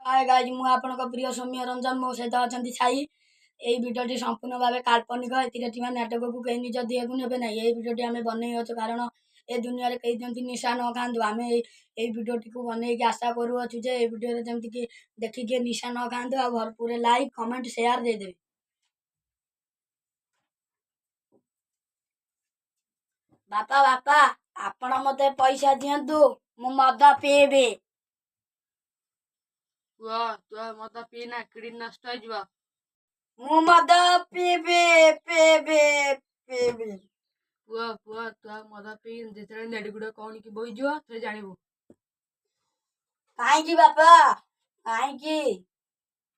Hi guys मु आपनक प्रिय सौम्य रंजन मो सहित अछंती छाई। एई भिडियोटी संपूर्ण भावे काल्पनिक एतिरे थिबा नाटक को केही निज दियकु नेबे नै। एई भिडियोटी आमे बनै अछु कारण ए दुनिया रे केही जंती निशा न खांदु। आमे एई भिडियोटी को बनै के आशा करू अछु जे एई भिडियो रे जंती कि देखि के निशा न खांदु आ भरपूर लाइक कमेंट शेयर दे देबे। बापा बापा आपण मते पैसा दियंतु मु मद पीबे। तू मत पीना किडनी नष्ट हो मु मद पीबे पीबे पीबे। पुआ तू मद पी जिते नेड़ी गुड़ कौन की बोई जो थे जानबू। काहे की बापा काहे की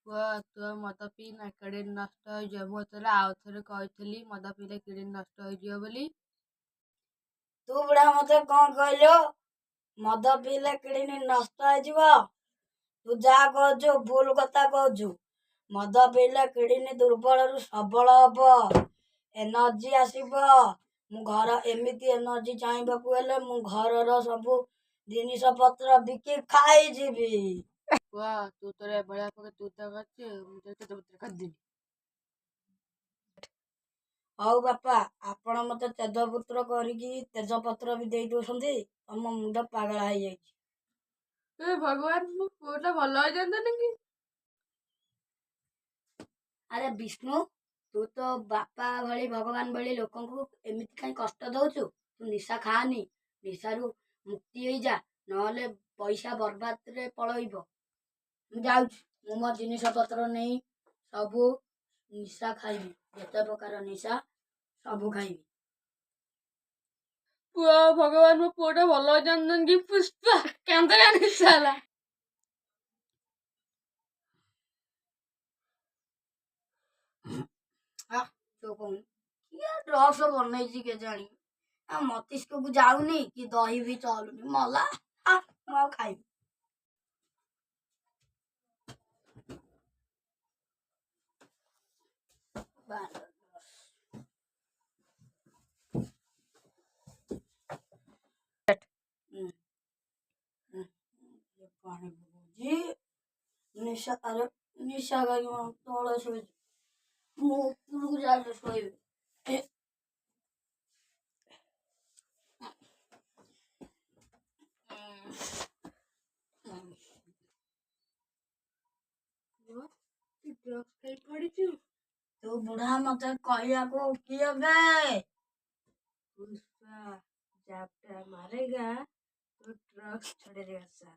पुआ तू मद पीना किडनी नष्ट हो मु थे आउ थे कही मद पीले किडनी नष्ट हो बोली। तू बुढ़ा मते कौन कहलो मद पीले किडनी नष्ट हो। तू जा कहजु भूल कथा कहजु। मद पीले किडनी दुर्बल रु सबल हम एनर्जी आसीबो। मु घर एमिति एनर्जी चाहिबाकू हेले मु घर रो सब जिनिस पत्र बिकी खाई जीबी। पुआ तू तोरे बड़ा पके तू तक अच्छे मुझे तो कर दी। हौ बापा आपण मते तेजपुत्र करिकी तेजपत्र भी देई दोसंती तम मुंड पागल हो जाई। ए भगवान मु पुआटा भल हो जांता नहीं। अरे विष्णु तू तो बापा भली भगवान भली लोकन को एमिति कहीं कष्ट दउचु। तू निशा खानी निशारू मुक्ति हो जा नले पैसा बर्बाद रे पळइबो। मु जाउछ मु मो जिनिस पत्र नहीं सबू निशा खाइबी जते प्रकार निशा सबू खाइबी। पुआ भगवान मु पुआटा भल हो जांता कि पुष्पा केंद्र का निशाला। तो कौन किया ड्रग्स बनई जी के जानी आ मस्तिष्क को जाउनी कि दही भी चलुनी मला मु खाइबी। निशा अरे निशा का तोड़ सोच मु पुरु जाके सोइबे। तू बुढ़ा मते कहिया को किए बे पुष्पा जब मारेगा तो ड्रग्स छोड़ेगा सर।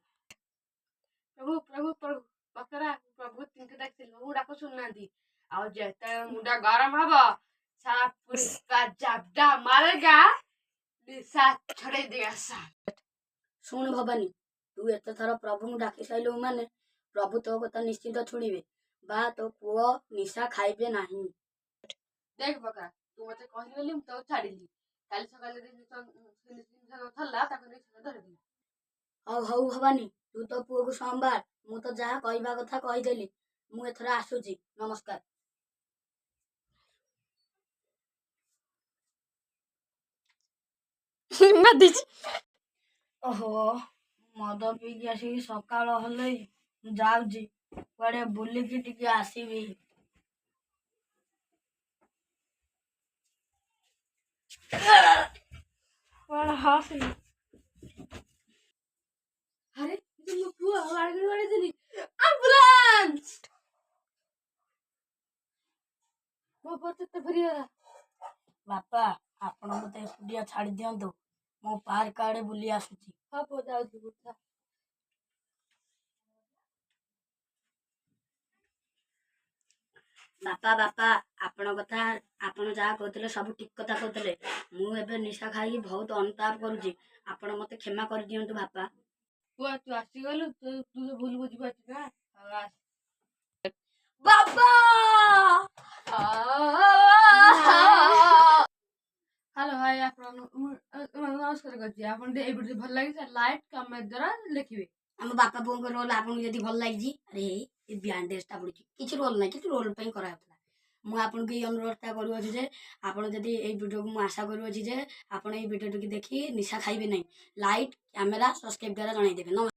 प्रभु प्रभु प्रभु बकरा प्रभु तिनके देख मुंडा को सुनना दी और जेते मुंडा गरम हबो सारा पुष्पा जबडा मारेगा निशा छोड़े देगा सर। सुन भवानी तू एत थर प्रभु डाकी साइलु माने प्रभु तो कथा निश्चित छुड़ीबे बा तो पुओ निशा खाइबे नाही। देख बकरा तू मते कहली बोली तो छाड़ीली काली सकाले दिन थल्ला ताको निशा धरबी। हौ हौ भवानी तू तो पुओ को संभाल मु तो जहा कहबा कथा कहि देली मु एथरा आसुची नमस्कार। ओहो मद पीकी आसिकी सकाळ हले जाउची कुआडे बुलिकी टिके आसीबी। हासी अरे तुम पुआ वाड़ी वाड़ी दिली एम्बुलेंस वो बचते फरिया। बापा आपण मते एकुटिया छाड़ी दियंतु मो पार्क आड़े बुली आसुची। हाँ पो जाउची बुझा। बापा बापा आपण कथा आपण जहा कहतले सब ठीक कथा कहतले मु एबे निशा खाई बहुत अनुताप करूची आपण मते क्षमा कर दियंतु बापा। पुआ तू आसी गलु तू तू तो भूल बुझी पाछ ना आवाज बापा हेलो हाय आपण नमस्कार करछी आपण ए वीडियो भल लागि त लाइक कमेंट द्वारा लिखिबे। हम बापा बों को रोल आपण यदि भल लागि जी अरे ए बैंडेज ता पड़ुची किछ रोल नै किछ रोल पई करा हतला मु आपण के अनुरोध ता करू अछि जे आपण यदि ए वीडियो को मु आशा करू अछि जे आपण ए वीडियो को देखि निशा खाइबे नै लाइक कैमरा सब्सक्राइब द्वारा जणाई देबे।